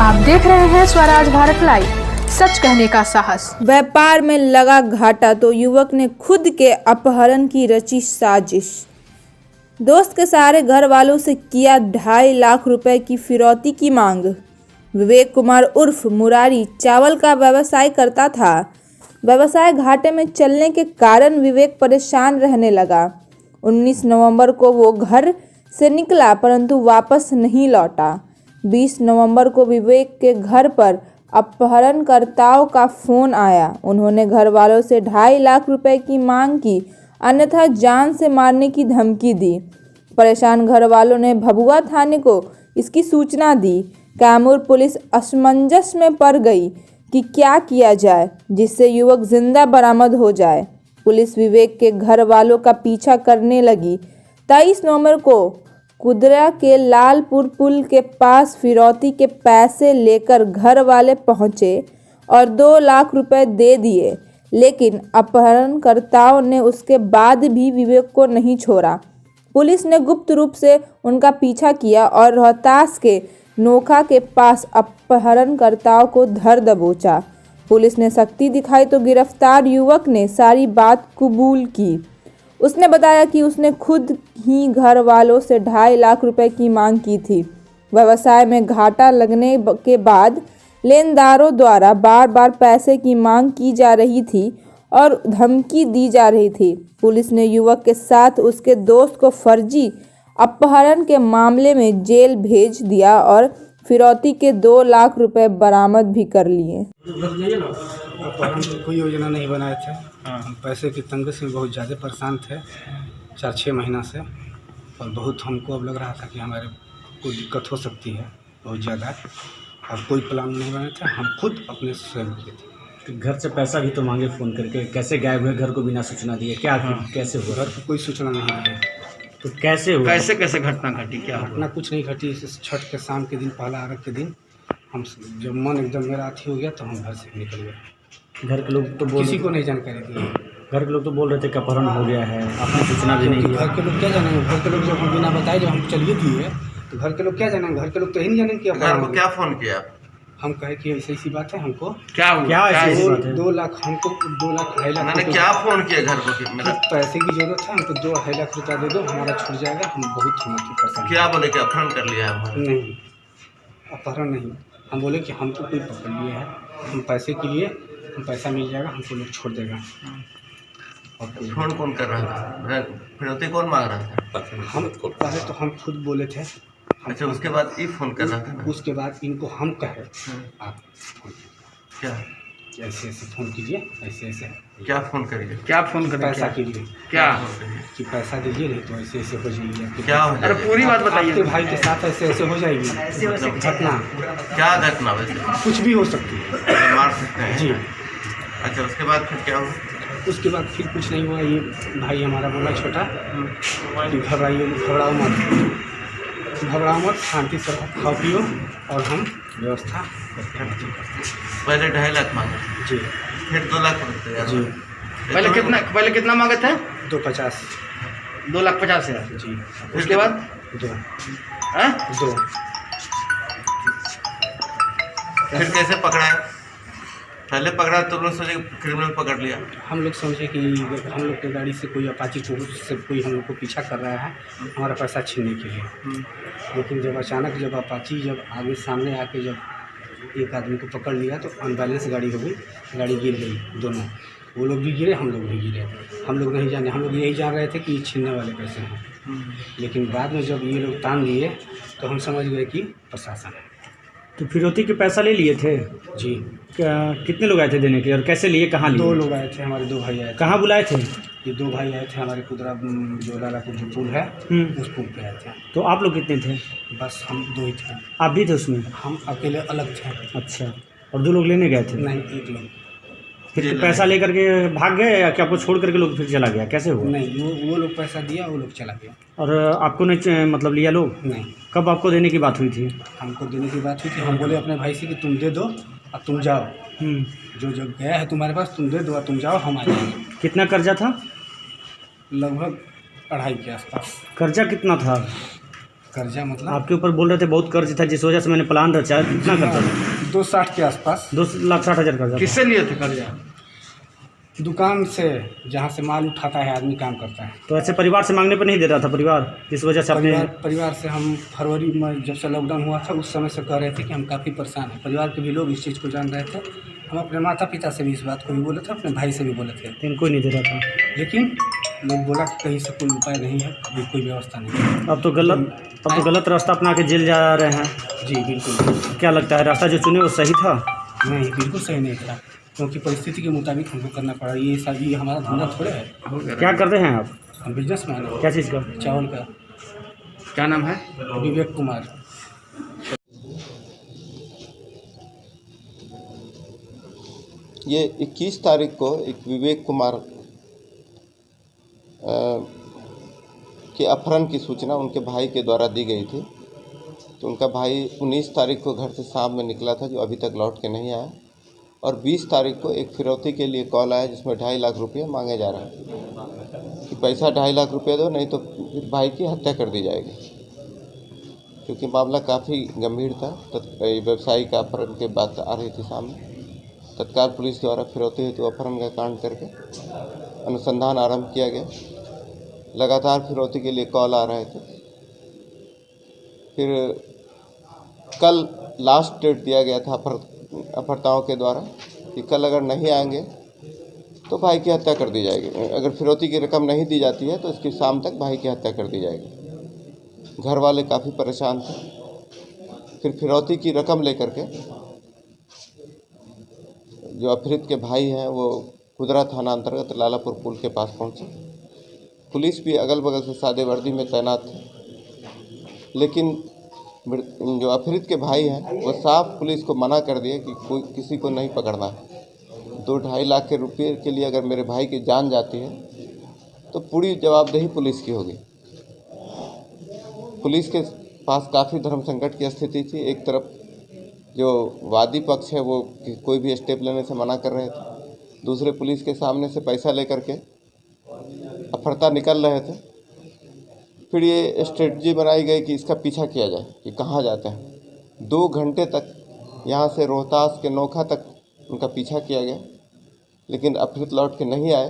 आप देख रहे हैं स्वराज भारत लाइव, सच कहने का साहस। व्यापार में लगा घाटा तो युवक ने खुद के अपहरण की रची साजिश। दोस्त के सहारे घर वालों से किया 2.5 लाख रुपए की फिरौती की मांग। विवेक कुमार उर्फ मुरारी चावल का व्यवसाय करता था। व्यवसाय घाटे में चलने के कारण विवेक परेशान रहने लगा। 19 नवंबर को वो घर से निकला परंतु वापस नहीं लौटा। 20 नवंबर को विवेक के घर पर अपहरणकर्ताओं का फोन आया। उन्होंने घर वालों से 2.5 लाख रुपए की मांग की, अन्यथा जान से मारने की धमकी दी। परेशान घर वालों ने भभुआ थाने को इसकी सूचना दी। कैमूर पुलिस असमंजस में पड़ गई कि क्या किया जाए जिससे युवक जिंदा बरामद हो जाए। पुलिस विवेक के घर वालों का पीछा करने लगी। 23 नवंबर को कुदरा के लालपुर पुल के पास फिरौती के पैसे लेकर घर वाले पहुंचे और 2 लाख रुपए दे दिए, लेकिन अपहरणकर्ताओं ने उसके बाद भी विवेक को नहीं छोड़ा। पुलिस ने गुप्त रूप से उनका पीछा किया और रोहतास के नोखा के पास अपहरणकर्ताओं को धर दबोचा। पुलिस ने सख्ती दिखाई तो गिरफ्तार युवक ने सारी बात कबूल की। उसने बताया कि उसने खुद ही घर वालों से 2.5 लाख रुपए की मांग की थी। व्यवसाय में घाटा लगने के बाद लेनदारों द्वारा बार बार पैसे की मांग की जा रही थी और धमकी दी जा रही थी। पुलिस ने युवक के साथ उसके दोस्त को फर्जी अपहरण के मामले में जेल भेज दिया और फिरौती के 2 लाख रुपए बरामद भी कर लिए। अपहरण की कोई योजना नहीं बनाए थे। हम पैसे की तंगी से बहुत ज़्यादा परेशान थे 4-6 महीना से, और बहुत हमको अब लग रहा था कि हमारे को दिक्कत हो सकती है बहुत ज़्यादा, और कोई प्लान नहीं बनाए थे। हम खुद अपने स्वयं किए थे। घर से पैसा भी तो मांगे फ़ोन करके, कैसे गायब हुए घर को बिना सूचना दिए? क्या कैसे हुआ? घर को कोई सूचना नहीं दी। तो कैसे हुआ? कैसे घटना घटी? क्या घटना कुछ नहीं घटी। इस छठ के शाम के दिन, पहला अर्घ के दिन, हम जब मन एकदम मेरा अथी हो गया तो हम घर से निकल गए। घर के लोग तो किसी को नहीं जानकारी दी। घर के लोग तो बोल रहे थे कि अपहरण हो गया है, आपने सूचना भी नहीं दिया। घर के लोग क्या जानेंगे? घर के लोग जब हम बिना बताए जब हम चलिए दिए तो घर के लोग क्या जानेंगे? घर के लोग तो यही नहीं जानेंगे कि अपहरण हो गया। क्या फोन किया? हम कहे कि ऐसी ऐसी बात है, हमको क्या ऐसी बात है? 2 लाख, हमको 2 लाख 2.5 लाख। मैंने क्या फोन किया घर को कि मेरा पैसे की जरूरत है, हमको 2.5 लाख रुपया दे दो, हमारा छूट जाएगा। हम बहुत पसंद। क्या बोले कि अपहरण कर लिया है? नहीं, अपहरण नहीं। हम बोले कि हमको कोई पकड़ लिया है, हम पैसे के लिए, हम पैसा मिल जाएगा, हमको लोग छोड़ देगा। और फोन कौन कर रहा था? फिरौती कौन मांग रहा था? हम पहले तो हम खुद बोले थे। अच्छा, उसके बाद ये फोन कर रहा था ना? उसके बाद इनको हम कहे आप क्या ऐसे ऐसे फ़ोन कीजिए, ऐसे ऐसे। क्या फोन करिए? क्या फ़ोन कर पैसा के लिए क्या कि पैसा दीजिए, नहीं तो ऐसे ऐसे हो जाएगी। क्या हो जाएगा? पूरी बात बताइए। आपके भाई के साथ ऐसे ऐसे हो जाएगी घटना। क्या घटना? वैसे कुछ भी हो सकती है, मार सकते हैं जी। अच्छा, उसके बाद फिर क्या हुआ? उसके बाद फिर कुछ नहीं हुआ। ये भाई हमारा बोला छोटा कि घबराओ मत, शांति से खाओ पियो और हम व्यवस्था करते हैं। पहले 2.5 लाख मांगे जी, फिर 2 लाख रुपये जी। पहले कितना मांगे थे? 250। 2,50,000 जी। उसके बाद 2। फिर कैसे पकड़ा है? पहले पकड़ा तो लोग सोचे क्रिमिनल पकड़ लिया। हम लोग समझे कि हम लोग की गाड़ी से कोई अपाची से कोई हम लोग को पीछा कर रहा है हमारा पैसा छीनने के लिए। लेकिन जब अचानक जब अपाची जब आगे सामने आके जब एक आदमी को पकड़ लिया तो अनबैलेंस गाड़ी हो गई, गाड़ी गिर गई दोनों। वो लोग भी गिरे, हम लोग भी गिरे। हम लोग नहीं जाने, हम लोग यही जान रहे थे कि ये छीनने वाले पैसे हैं। लेकिन बाद में जब ये लोग तान लिए तो हम समझ गए कि प्रशासन है। तो फिरौती के पैसा ले लिए थे? जी। कितने लोग आए थे देने के लिए और कैसे लिए, कहाँ लिए? 2 लोग आए थे, हमारे 2 भाई आए थे। कहाँ बुलाए थे? ये 2 भाई आए थे हमारे कुदरा जो लालापुर जो पुल है उस पुल पे आए थे। तो आप लोग कितने थे? बस हम 2 ही थे। आप भी थे उसमें? हम अकेले अलग थे। अच्छा, और 2 लोग लेने गए थे? नहीं, 1 लोग। फिर पैसा लेकर के भाग गए या क्या आपको छोड़ करके लोग फिर चला गया? कैसे हुआ? नहीं, वो लोग पैसा दिया, वो लोग चला गया। और आपको नहीं मतलब लिया लोग? नहीं, कब आपको देने की बात हुई थी? हमको देने की बात हुई थी। हम बोले अपने भाई से कि तुम दे दो और तुम जाओ, जो जब गया है तुम्हारे पास तुम दे दो और तुम जाओ, हम आ जाएंगे। कितना कर्जा था? लगभग 2.5 के आसपास। कर्जा कितना था? कर्जा मतलब आपके ऊपर बोल रहे थे बहुत कर्ज था जिस वजह से मैंने प्लान रचा। कितना कर्जा था? 260 के आसपास। 2,60,000 कर्जा। किससे लिए थे कर्जा? दुकान से, जहाँ से माल उठाता है आदमी, काम करता है। तो ऐसे परिवार से मांगने पर नहीं दे रहा था परिवार, जिस वजह से अपने परिवार से हम फरवरी में जब से लॉकडाउन हुआ था उस समय से कह रहे थे कि हम काफ़ी परेशान हैं। परिवार के भी लोग इस चीज़ को जान रहे थे। हम अपने माता पिता से भी इस बात को भी बोले थे, अपने भाई से भी बोले थे, इनको ही नहीं दे रहा था। लेकिन लोग बोला कि कहीं से कोई उपाय नहीं है, अभी कोई व्यवस्था नहीं है। अब तो गलत रास्ता अपना के जेल जा रहे हैं। जी बिल्कुल। क्या लगता है रास्ता जो चुने वो सही था? नहीं, बिल्कुल सही नहीं था, क्योंकि परिस्थिति के मुताबिक हमको करना पड़ा। ये हमारा धंधा थोड़े है। क्या करते हैं आप? हम बिजनेसमैन हैं। क्या चीज़ का? चावल का। क्या नाम है? विवेक कुमार। ये 21 तारीख को एक विवेक कुमार के अपहरण की सूचना उनके भाई के द्वारा दी गई थी। तो उनका भाई 19 तारीख को घर से शाम में निकला था, जो अभी तक लौट के नहीं आया। और 20 तारीख को एक फिरौती के लिए कॉल आया जिसमें 2.5 लाख रुपये मांगे जा रहे हैं कि पैसा 2.5 लाख रुपये दो, नहीं तो फिर भाई की हत्या कर दी जाएगी। क्योंकि मामला काफ़ी गंभीर था। व्यवसायी का अपहरण की बात आ रही थी सामने। तत्काल पुलिस द्वारा फिरौती हेतु अपहरण का कांड करके अनुसंधान आरंभ किया गया। लगातार फिरौती के लिए कॉल आ रहे थे। फिर कल लास्ट डेट दिया गया था अपहर्ताओं के द्वारा कि कल अगर नहीं आएंगे तो भाई की हत्या कर दी जाएगी। अगर फिरौती की रकम नहीं दी जाती है तो इसकी शाम तक भाई की हत्या कर दी जाएगी। घर वाले काफ़ी परेशान थे। फिर फिरौती की रकम लेकर के जो अपहृत के भाई हैं वो कुदरा थाना अंतर्गत लालापुर पुल के पास पहुंचे। पुलिस भी अगल बगल से सादे वर्दी में तैनात थे, लेकिन जो अपहृत के भाई हैं वो साफ पुलिस को मना कर दिए कि कोई किसी को नहीं पकड़ना है। 2-2.5 लाख के रुपये के लिए अगर मेरे भाई की जान जाती है तो पूरी जवाबदेही पुलिस की होगी। पुलिस के पास काफ़ी धर्म संकट की स्थिति थी। एक तरफ जो वादी पक्ष है वो कोई भी स्टेप लेने से मना कर रहे थे, दूसरे पुलिस के सामने से पैसा लेकर के अपहर्ता निकल रहे थे। फिर ये स्ट्रेटजी बनाई गई कि इसका पीछा किया जाए कि कहाँ जाते हैं। 2 घंटे तक यहाँ से रोहतास के नोखा तक उनका पीछा किया गया, लेकिन अपहृत लौट के नहीं आए।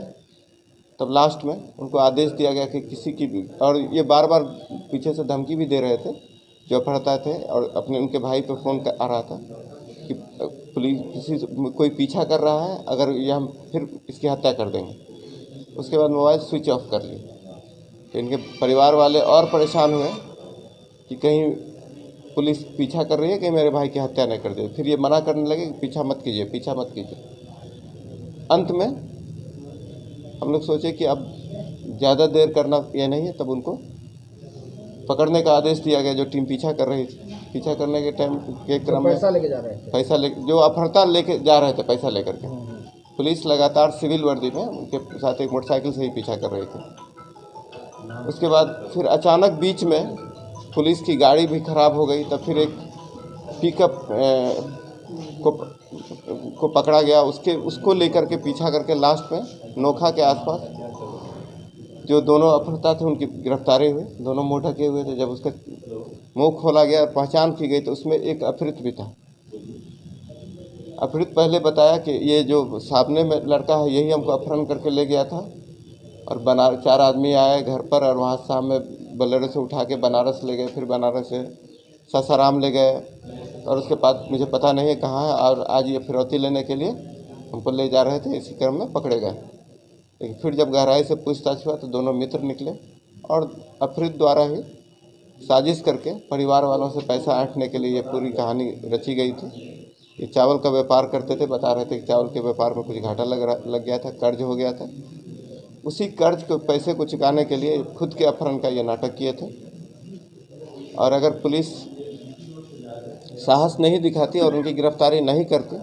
तब लास्ट में उनको आदेश दिया गया कि किसी की भी, और ये बार बार पीछे से धमकी भी दे रहे थे जो अपहर्ता थे, और अपने उनके भाई पर फ़ोन आ रहा था कि पुलिस कोई पीछा कर रहा है, अगर ये हम फिर इसकी हत्या कर देंगे। उसके बाद मोबाइल स्विच ऑफ कर लिए। तो इनके परिवार वाले और परेशान हुए कि कहीं पुलिस पीछा कर रही है, कहीं मेरे भाई की हत्या नहीं कर दे। फिर ये मना करने लगे कि पीछा मत कीजिए, पीछा मत कीजिए। अंत में हम लोग सोचे कि अब ज़्यादा देर करना ये नहीं है, तब उनको पकड़ने का आदेश दिया गया। जो टीम पीछा कर रही थी, पीछा करने के टाइम के क्रम में पैसा लेके जा रहे हैं, पैसा ले जो अपहर्ता लेके जा रहे थे पैसा लेकर के, पुलिस लगातार सिविल वर्दी में उनके साथ एक मोटरसाइकिल से ही पीछा कर रही थी। उसके बाद फिर अचानक बीच में पुलिस की गाड़ी भी खराब हो गई। तब फिर एक पिकअप को पकड़ा गया। उसको लेकर के पीछा करके लास्ट में नोखा के आसपास जो दोनों अपहर्ता थे उनकी गिरफ्तारी हुई। दोनों मुँह ढके हुए थे। जब उसका मुंह खोला गया और पहचान की गई तो उसमें एक अपहृत भी था। अपहृत पहले बताया कि ये जो सामने में लड़का है यही हमको अपहरण करके ले गया था, और 4 आदमी आए घर पर और वहाँ शाम में बोलेरो से उठा के बनारस ले गए। फिर बनारस से सासाराम ले गए, और उसके बाद मुझे पता नहीं है कहाँ है, और आज ये फिरौती लेने के लिए हमको ले जा रहे थे। इसी क्रम में पकड़े गए। लेकिन फिर जब गहराई से पूछताछ हुआ तो दोनों मित्र निकले, और अपहृत द्वारा ही साजिश करके परिवार वालों से पैसा ऐंठने के लिए ये पूरी कहानी रची गई थी। ये चावल का व्यापार करते थे, बता रहे थे कि चावल के व्यापार में कुछ घाटा लग गया था, कर्ज हो गया था। उसी कर्ज के पैसे को चुकाने के लिए खुद के अपहरण का ये नाटक किए थे। और अगर पुलिस साहस नहीं दिखाती और उनकी गिरफ्तारी नहीं करती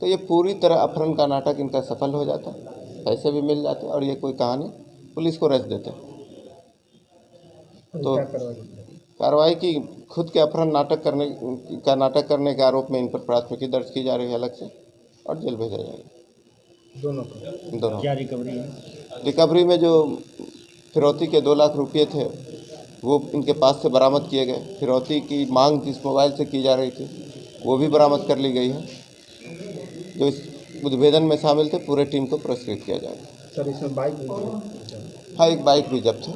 तो ये पूरी तरह अपहरण का नाटक इनका सफल हो जाता, पैसे भी मिल जाते और ये कोई कहानी पुलिस को रच देते। तो कार्रवाई की खुद के अपहरण नाटक करने के आरोप में इन पर प्राथमिकी दर्ज की जा रही है अलग से, और जेल भेजा जाएगा दोनों। क्या रिकवरी है? रिकवरी में जो फिरौती के 2 लाख रुपये थे वो इनके पास से बरामद किए गए। फिरौती की मांग जिस मोबाइल से की जा रही थी वो भी बरामद कर ली गई है। जो इस उद्भेदन में शामिल थे पूरे टीम को पुरस्कृत किया जाएगा। सर इसमें बाइक हाँ, एक बाइक भी जब्त है।